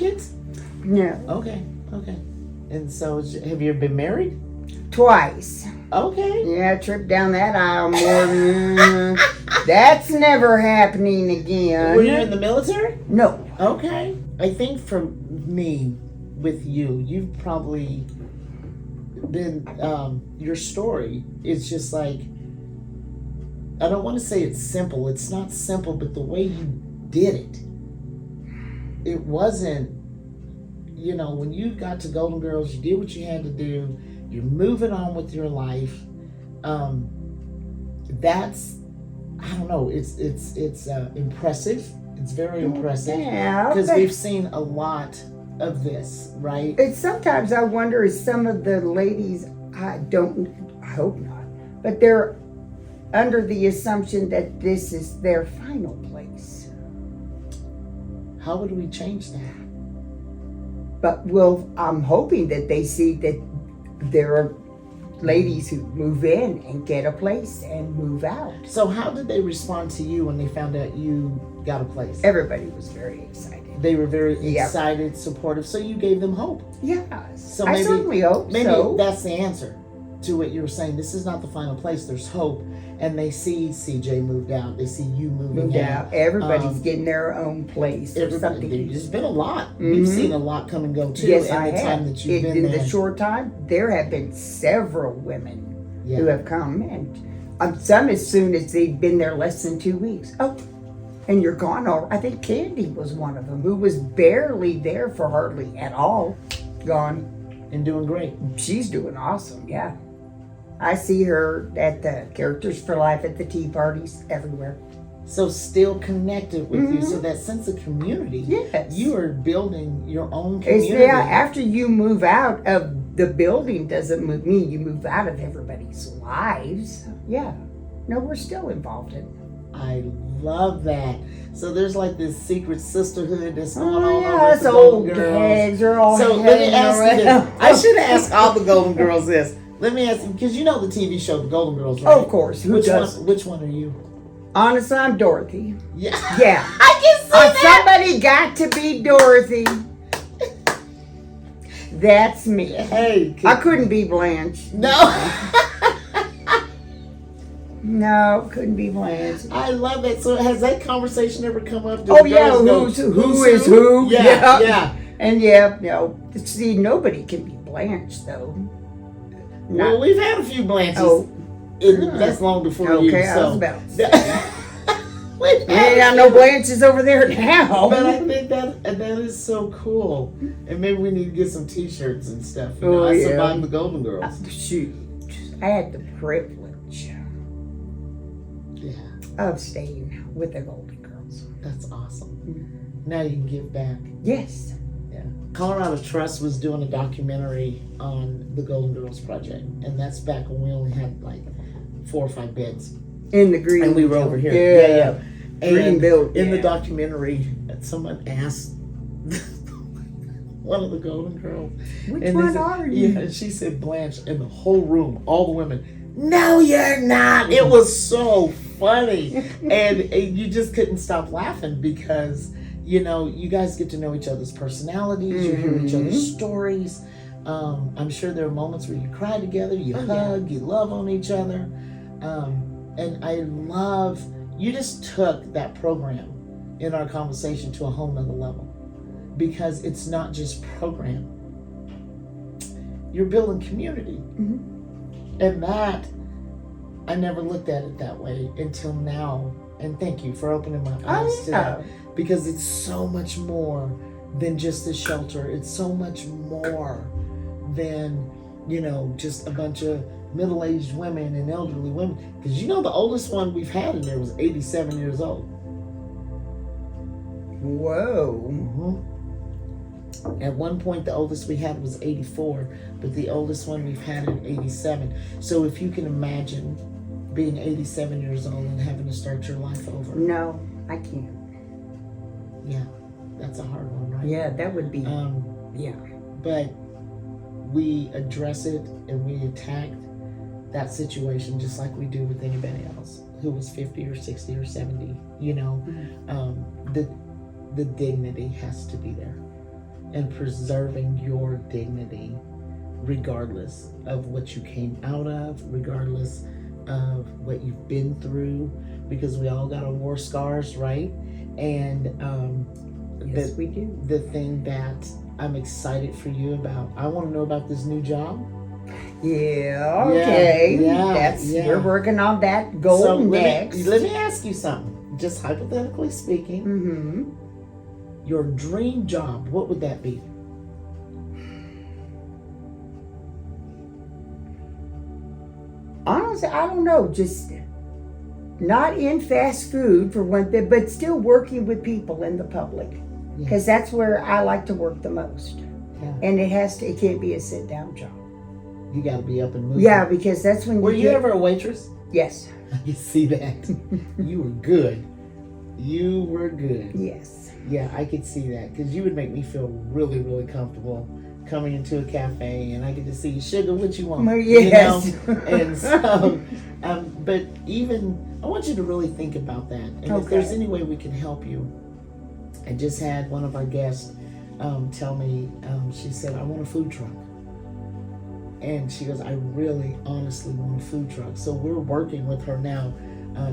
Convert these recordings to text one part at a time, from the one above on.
kids? No. Okay. And so, have you been married? Twice. Okay. Yeah, trip down that aisle more. That's never happening again. Were you in the military? No. Okay. I think for me, with you, you've probably been, your story is just like, I don't want to say it's simple. It's not simple, but the way you did it wasn't, when you got to Golden Girls, you did what you had to do. You're moving on with your life. That's, I don't know, it's impressive. It's very impressive. Yeah. Because we've seen a lot of this, right? Sometimes I wonder if some of the ladies, I hope not, but they're under the assumption that this is their final place. How would we change that? But I'm hoping that they see that there are ladies who move in and get a place and move out. So how did they respond to you when they found out you got a place? Everybody was very excited. They were very excited, supportive, so you gave them hope. Yes. So I certainly hope maybe so. That's the answer to what you were saying. This is not the final place. There's hope. And they see CJ moved out. They see you moved out. Everybody's getting their own place or something. There's been a lot. We've seen a lot come and go too. Yes, in I the have. time that you've been in there. the short time, there have been several women who have come, and some as soon as they've been there less than 2 weeks. Oh, and you're gone. I think Candy was one of them who was barely there for hardly at all. Gone. And doing great. She's doing awesome, yeah. I see her at the Characters for Life at the tea parties everywhere. So still connected with you. So that sense of community. Yes. You are building your own community. After you move out of the building doesn't mean you move out of everybody's lives. Yeah. No, we're still involved in it. I love that. So there's like this secret sisterhood that's going on over Us the old Golden Girls. gags are all So let me hanging ask you around. this. I should ask all the Golden Girls this. Let me ask you, because you know the TV show The Golden Girls, right? Oh, of course. Who doesn't? Which one are you? Honestly, I'm Dorothy. Yeah. Yeah. I can see that. Somebody got to be Dorothy. That's me. Hey. I couldn't be Blanche. No. No, couldn't be Blanche. I love it. So has that conversation ever come up? Oh yeah, who is who? Yeah. And see, nobody can be Blanche though. Well, we've had a few Blanches. Oh, that's long before you. Okay, So. I was about to say. We got no Blanches over there now. But I think that is so cool. And maybe we need to get some T-shirts and stuff. I survived the Golden Girls. Shoot, I had the privilege of staying with the Golden Girls. That's awesome. Now you can give back. Yes. Yeah. Colorado Trust was doing a documentary on the Golden Girls Project, and that's back when we only had like 4 or 5 beds. In the green. And we were over here. Yeah. And green build. In the documentary, someone asked one of the Golden Girls, which one are you? Yeah, and she said Blanche, and the whole room, all the women, no, you're not. It was so funny. and you just couldn't stop laughing because, you guys get to know each other's personalities, you hear each other's stories. I'm sure there are moments where you cry together, you hug, you love on each other. And I love, you just took that program in our conversation to a whole nother level because it's not just program. You're building community. And that, I never looked at it that way until now. And thank you for opening my eyes to that. Because it's so much more than just a shelter. It's so much more than, just a bunch of middle-aged women and elderly women. Because the oldest one we've had in there was 87 years old. Whoa. At one point, the oldest we had was 84, but the oldest one we've had is 87. So if you can imagine being 87 years old and having to start your life over. No, I can't. Yeah, that's a hard one, right? Yeah, that would be. Yeah. But we address it and we attacked that situation just like we do with anybody else who was 50 or 60 or 70. The dignity has to be there. and preserving your dignity, regardless of what you came out of, regardless of what you've been through, because we all got our war scars, right? And Yes, we do. the thing that I'm excited for you about, I want to know about this new job. Yeah, okay. Yeah. We're working on that goal So next. let me ask you something, just hypothetically speaking. Mm-hmm. Your dream job, what would that be? Honestly, I don't know. Just not in fast food for one thing, but still working with people in the public, because that's where I like to work the most. Yeah. And it can't be a sit down job. You got to be up and moving. Yeah, because that's when Were you ever a waitress? Yes. I can see that. You were good. You were good. Yes. Yeah, I could see that, because you would make me feel really, really comfortable coming into a cafe, and I could just see, sugar, what you want? Yes. You know? And so, but even, I want you to really think about that. And if there's any way we can help you, I just had one of our guests tell me, she said, I want a food truck. And she goes, I really honestly want a food truck. So we're working with her now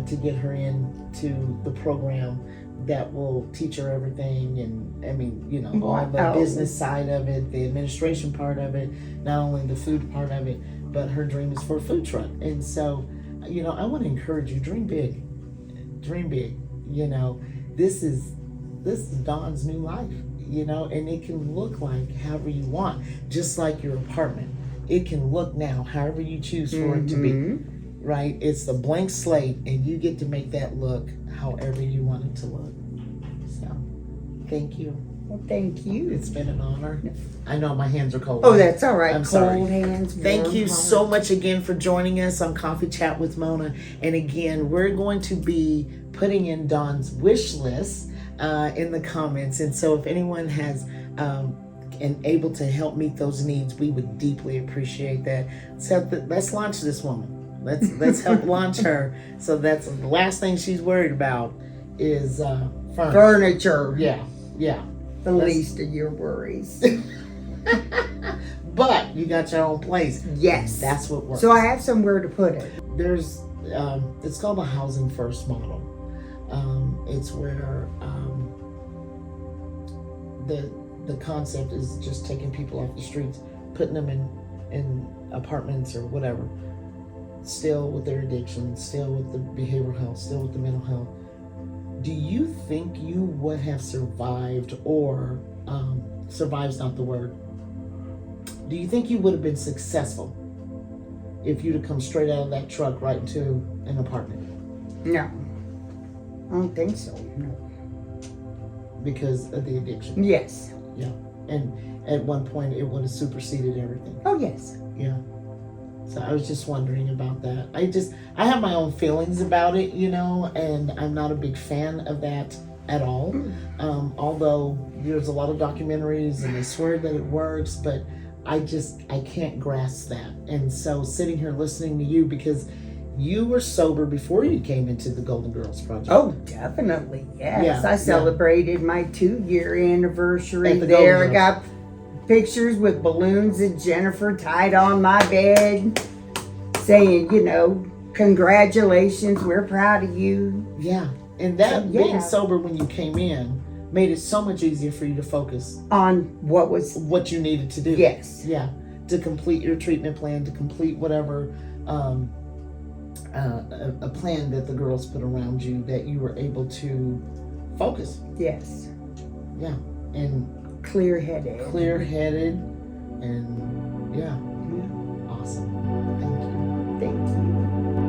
to get her into the program that will teach her everything. And I mean, you know, all the business side of it, the administration part of it, not only the food part of it, but her dream is for a food truck. And so, you know, I want to encourage you, dream big. Dream big. You know, this is Dawn's new life, you know, and it can look like however you want, just like your apartment. It can look now however you choose for it to be, right? It's a blank slate, and you get to make that look however you want it to look. So, thank you. Well, thank you. It's been an honor. I know my hands are cold. Oh, that's all right. I'm Cold sorry. hands. Thank you so much again for joining us on Coffee Chat with Mona. And again, we're going to be putting in Dawn's wish list in the comments. And so if anyone has and able to help meet those needs, we would deeply appreciate that. So let's launch this woman. Let's help launch her. So that's the last thing she's worried about is furniture. Yeah. The least of your worries. But you got your own place. Yes. That's what works. So I have somewhere to put it. There's it's called the housing first model. It's where the concept is just taking people off the streets, putting them in apartments or whatever, still with their addiction, still with the behavioral health, still with the mental health. Do you think you would have survived, or survive's not the word, do you think you would have been successful if you'd have come straight out of that truck right into an apartment? No. I don't think so. No. Because of the addiction? Yes. Yeah. And at one point it would have superseded everything. Oh, yes. Yeah. So I was just wondering about that. I have my own feelings about it, you know, and I'm not a big fan of that at all. Although there's a lot of documentaries and they swear that it works, but I can't grasp that. And so sitting here listening to you, because you were sober before you came into the Golden Girls Project. Oh, definitely, yes. Yeah, I celebrated my 2-year anniversary At the there. I Golden got pictures with balloons and Jennifer tied on my bed saying, you know, congratulations, we're proud of you. Yeah. And that being sober when you came in made it so much easier for you to focus on what you needed to do. Yes. Yeah. To complete your treatment plan, to complete whatever a plan that the girls put around you, that you were able to focus. Yes. Yeah. And clear-headed and yeah. Awesome. Thank you. Thank you.